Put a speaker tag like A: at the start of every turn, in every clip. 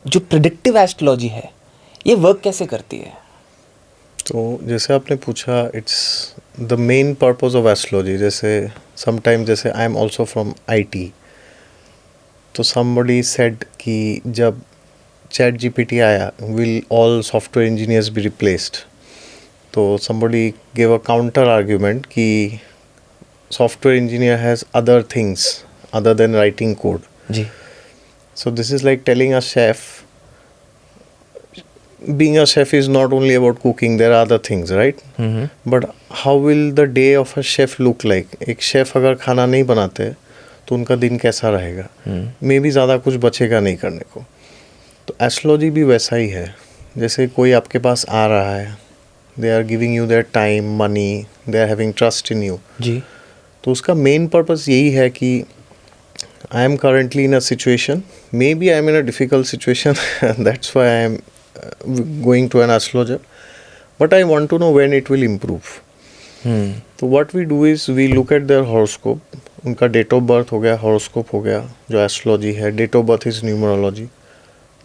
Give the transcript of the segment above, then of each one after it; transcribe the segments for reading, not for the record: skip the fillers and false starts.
A: जो predictive astrology है ये वर्क कैसे करती है?
B: तो जैसे आपने पूछा, it's the main purpose of astrology. जैसे समटाइम, जैसे I am also from IT, तो समबडी सेड कि जब चैट जीपीटी आया, will all software engineers be replaced. तो somebody gave a counter argument कि software engineer has other things other than writing code.
A: जी.
B: So this is like telling a chef, being a chef is not only about cooking, there are other things, right? But how will the day of a chef look like? एक chef अगर खाना नहीं बनाते तो उनका दिन कैसा रहेगा? मे बी ज़्यादा कुछ बचेगा नहीं करने को. तो एस्ट्रोलॉजी भी वैसा ही है. जैसे कोई आपके पास आ रहा है, they are giving you their time, money, they are having trust in you.
A: जी.
B: तो उसका मेन पर्पस यही है कि I am currently in a situation, maybe I am in a difficult situation, that's why I am going to an astrologer, but I want to know when it will improve. तो what we do is we look at their horoscope. उनका date of birth हो गया, horoscope हो गया, जो astrology है. Date of birth is numerology.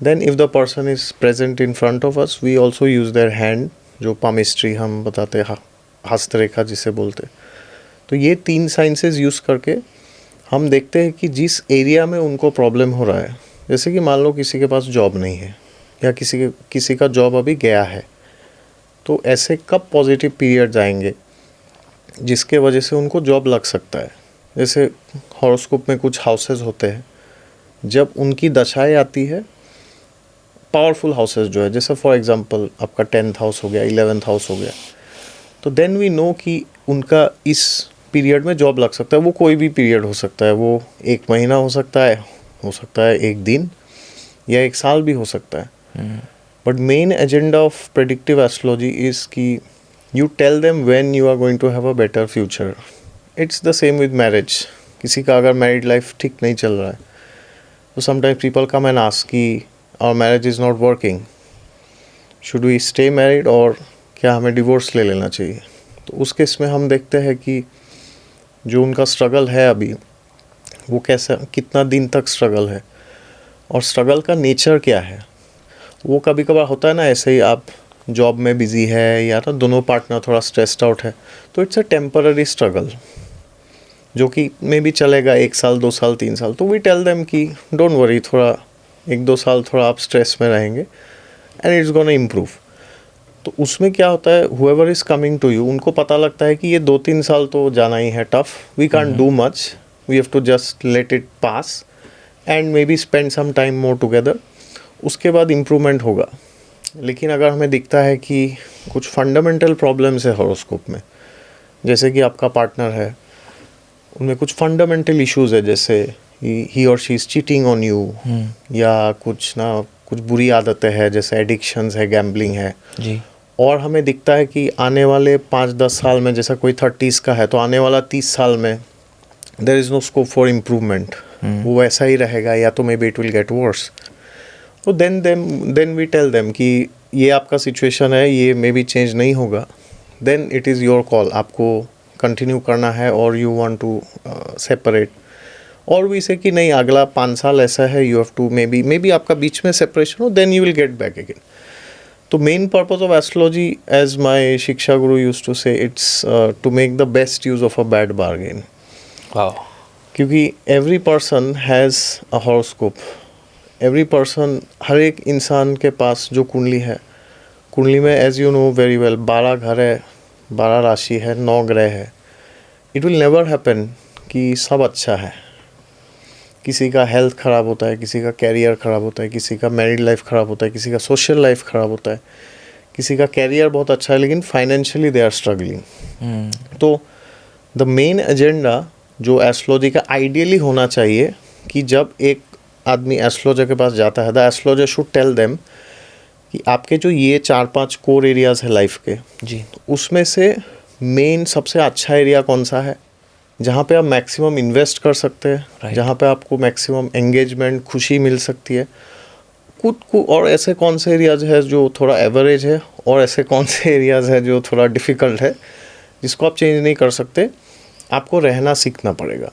B: Then if the person is present in front of us, we also use their hand, जो palmistry हम बताते हैं, हस्तरेखा जिसे बोलते. तो ये 3 साइंसेस यूज़ करके हम देखते हैं कि जिस एरिया में उनको प्रॉब्लम हो रहा है, जैसे कि मान लो किसी के पास जॉब नहीं है या किसी का जॉब अभी गया है, तो ऐसे कब पॉजिटिव पीरियड आएंगे जिसके वजह से उनको जॉब लग सकता है. जैसे हॉरोस्कोप में कुछ हाउसेस होते हैं, जब उनकी दशाएं आती है, पावरफुल हाउसेस जो है, जैसे फॉर एग्जांपल आपका 10th हाउस हो गया, 11th हाउस हो गया, तो देन वी नो कि उनका इस पीरियड में जॉब लग सकता है. वो कोई भी पीरियड हो सकता है, वो 1 महीना हो सकता है 1 दिन, या 1 साल भी हो सकता है. But main agenda of predictive astrology is कि you tell them when you are going to have a better future. It's the same with marriage. किसी का अगर मैरिड लाइफ ठीक नहीं चल रहा है, तो sometimes people come and ask कि our marriage is not working, should we stay married, और क्या हमें डिवोर्स ले लेना चाहिए. तो उस केस में हम देखते हैं कि जो उनका स्ट्रगल है अभी, वो कैसा, कितना दिन तक स्ट्रगल है, और स्ट्रगल का नेचर क्या है. वो कभी कभार होता है ना, ऐसे ही आप जॉब में बिजी है या ना दोनों पार्टनर थोड़ा स्ट्रेस्ड आउट है, तो इट्स अ टेम्पररी स्ट्रगल जो कि मे बी चलेगा 1 साल 2 साल 3 साल. तो वी टेल देम कि डोंट वरी, थोड़ा 1-2 साल थोड़ा आप स्ट्रेस में रहेंगे एंड इट्स गोना इम्प्रूव. तो उसमें क्या होता है, whoever is coming to you, उनको पता लगता है कि ये 2-3 साल तो जाना ही है tough, we can't do much, we have to just let it pass and may be spend some time more together. उसके बाद इम्प्रूवमेंट होगा. लेकिन अगर हमें दिखता है कि कुछ फंडामेंटल प्रॉब्लम्स है हॉरोस्कोप में, जैसे कि आपका पार्टनर है, उनमें कुछ फंडामेंटल इश्यूज़ है, जैसे ही और she is cheating on you, या कुछ बुरी आदतें हैं, जैसे एडिक्शंस है, गैम्बलिंग है
A: जी.
B: और हमें दिखता है कि आने वाले 5-10 साल में, जैसा कोई 30s का है, तो आने वाला 30 साल में there is no scope for improvement, वो ऐसा ही रहेगा या तो may be it will get worse. तो देन वी टेल देम कि ये आपका सिचुएशन है, ये मे बी चेंज नहीं होगा, then it is your call, आपको कंटिन्यू करना है और यू वांट टू सेपरेट. और भी से कि नहीं, अगला 5 साल ऐसा है, you have to may be आपका बीच में सेपरेशन हो, then you will get back again. तो main purpose of astrology, as my शिक्षा गुरु used to say, it's to make the best use of a bad bargain. क्योंकि every person has a horoscope. Every person, हर एक इंसान के पास जो कुंडली है, कुंडली में as you know very well 12 घर है, 12 राशि है, 9 ग्रह है. इट विल नेवर हैपन कि सब अच्छा है. किसी का हेल्थ ख़राब होता है, किसी का कैरियर ख़राब होता है, किसी का मैरिड लाइफ ख़राब होता है, किसी का सोशल लाइफ ख़राब होता है, किसी का कैरियर बहुत अच्छा है लेकिन फाइनेंशियली दे आर स्ट्रगलिंग. तो द मेन एजेंडा जो एस्ट्रोलॉजी का आइडियली होना चाहिए कि जब एक आदमी एस्ट्रोलॉजर के पास जाता है, the astrologer should tell them कि आपके जो ये 4-5 कोर एरियाज़ है लाइफ के
A: जी,
B: तो उसमें से मेन सबसे अच्छा एरिया कौन सा है, जहाँ पे आप मैक्सिमम इन्वेस्ट कर सकते हैं, जहाँ पे आपको मैक्सिमम एंगेजमेंट, खुशी मिल सकती है. और ऐसे कौन से एरियाज़ है जो थोड़ा एवरेज है, और ऐसे कौन से एरियाज़ है जो थोड़ा डिफ़िकल्ट है, जिसको आप चेंज नहीं कर सकते. आपको रहना सीखना पड़ेगा.